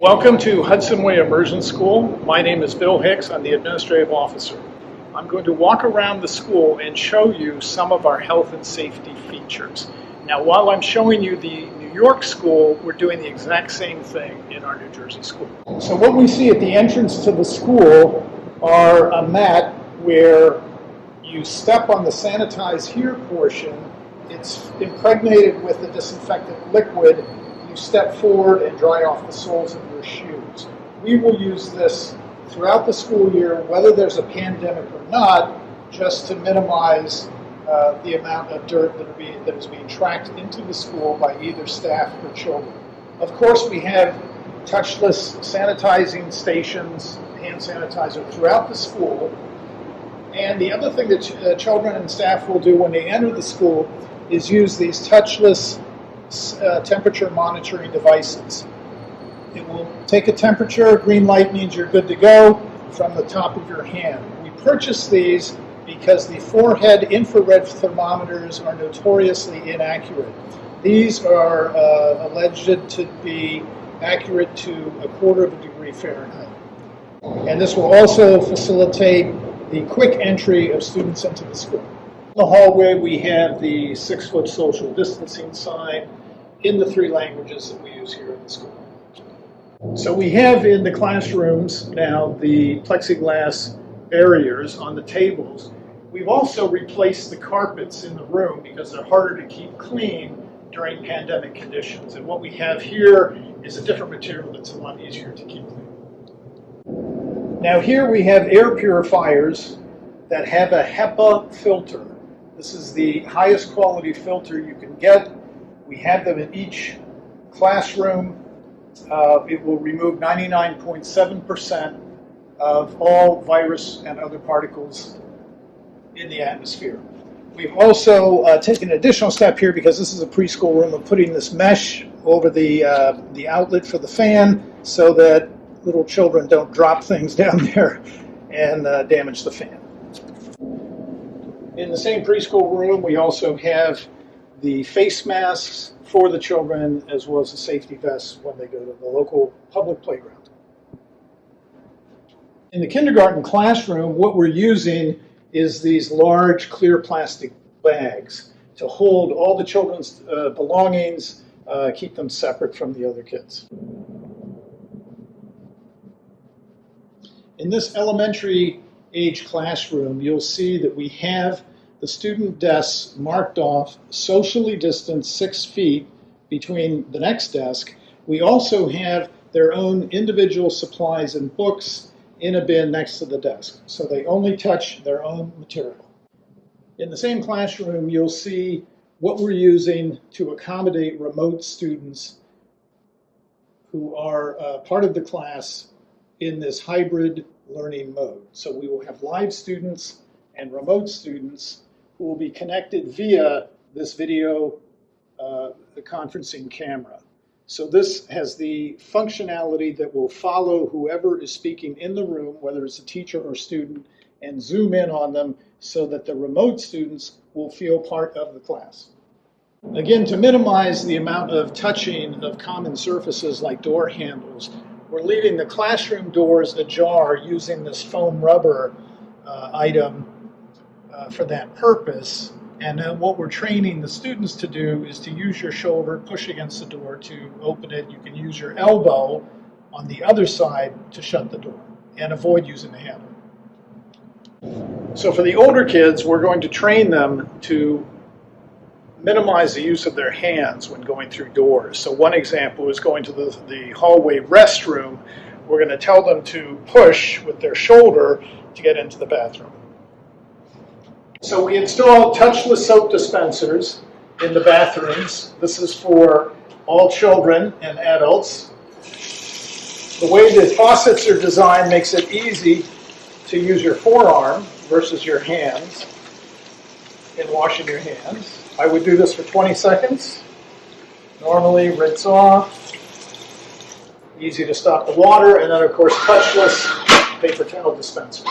Welcome to HudsonWay Immersion School. My name is Bill Hicks. I'm the administrative officer. I'm going to walk around the school and show you some of our health and safety features. Now, while I'm showing you the New York school, we're doing the exact same thing in our New Jersey school. So what we see at the entrance to the school are a mat where you step on the sanitize here portion. It's impregnated with a disinfectant liquid. You step forward and dry off the soles of your shoes. We will use this throughout the school year, whether there's a pandemic or not, just to minimize the amount of dirt that is being tracked into the school by either staff or children. Of course, we have touchless sanitizing stations, hand sanitizer throughout the school. And the other thing that children and staff will do when they enter the school is use these touchless temperature monitoring devices. It will take a temperature. Green light means you're good to go from the top of your hand. We purchased these because the forehead infrared thermometers are notoriously inaccurate. These are alleged to be accurate to 1/4 degree Fahrenheit. And this will also facilitate the quick entry of students into the school. In the hallway, we have the 6-foot social distancing sign in the 3 languages that we use here in the school. So we have in the classrooms now the plexiglass barriers on the tables. We've also replaced the carpets in the room because they're harder to keep clean during pandemic conditions. And what we have here is a different material that's a lot easier to keep clean. Now here we have air purifiers that have a HEPA filter. This is the highest quality filter you can get. We have them in each classroom. It will remove 99.7% of all virus and other particles in the atmosphere. We've also taken an additional step here because this is a preschool room of putting this mesh over the outlet for the fan so that little children don't drop things down there and damage the fan. In the same preschool room, we also have the face masks for the children as well as the safety vests when they go to the local public playground. In the kindergarten classroom, what we're using is these large clear plastic bags to hold all the children's belongings, keep them separate from the other kids. In this elementary age classroom, you'll see that we have the student desks marked off, socially distanced 6 feet between the next desk. We also have their own individual supplies and books in a bin next to the desk, so they only touch their own material. In the same classroom, you'll see what we're using to accommodate remote students who are part of the class in this hybrid learning mode. So we will have live students and remote students who will be connected via this video conferencing camera. So this has the functionality that will follow whoever is speaking in the room, whether it's a teacher or student, and zoom in on them so that the remote students will feel part of the class. Again, to minimize the amount of touching of common surfaces like door handles, we're leaving the classroom doors ajar using this foam rubber item for that purpose. And then what we're training the students to do is to use your shoulder, push against the door to open it. You can use your elbow on the other side to shut the door and avoid using the handle. So for the older kids, we're going to train them to minimize the use of their hands when going through doors. So one example is going to the hallway restroom. We're going to tell them to push with their shoulder to get into the bathroom. So we installed touchless soap dispensers in the bathrooms. This is for all children and adults. The way the faucets are designed makes it easy to use your forearm versus your hands in washing your hands. I would do this for 20 seconds. Normally, rinse off. Easy to stop the water, and then of course touchless paper towel dispensers.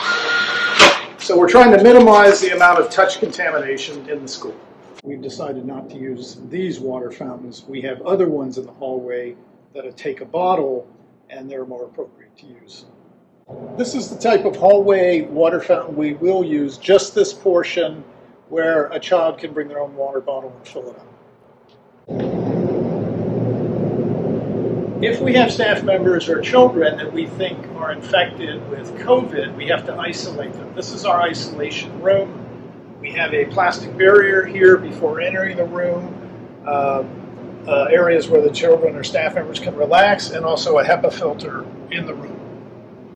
So we're trying to minimize the amount of touch contamination in the school. We've decided not to use these water fountains. We have other ones in the hallway that take a bottle and they're more appropriate to use. This is the type of hallway water fountain we will use, just this portion where a child can bring their own water bottle and fill it up. If we have staff members or children that we think are infected with COVID, we have to isolate them. This is our isolation room. We have a plastic barrier here before entering the room, areas where the children or staff members can relax, and also a HEPA filter in the room.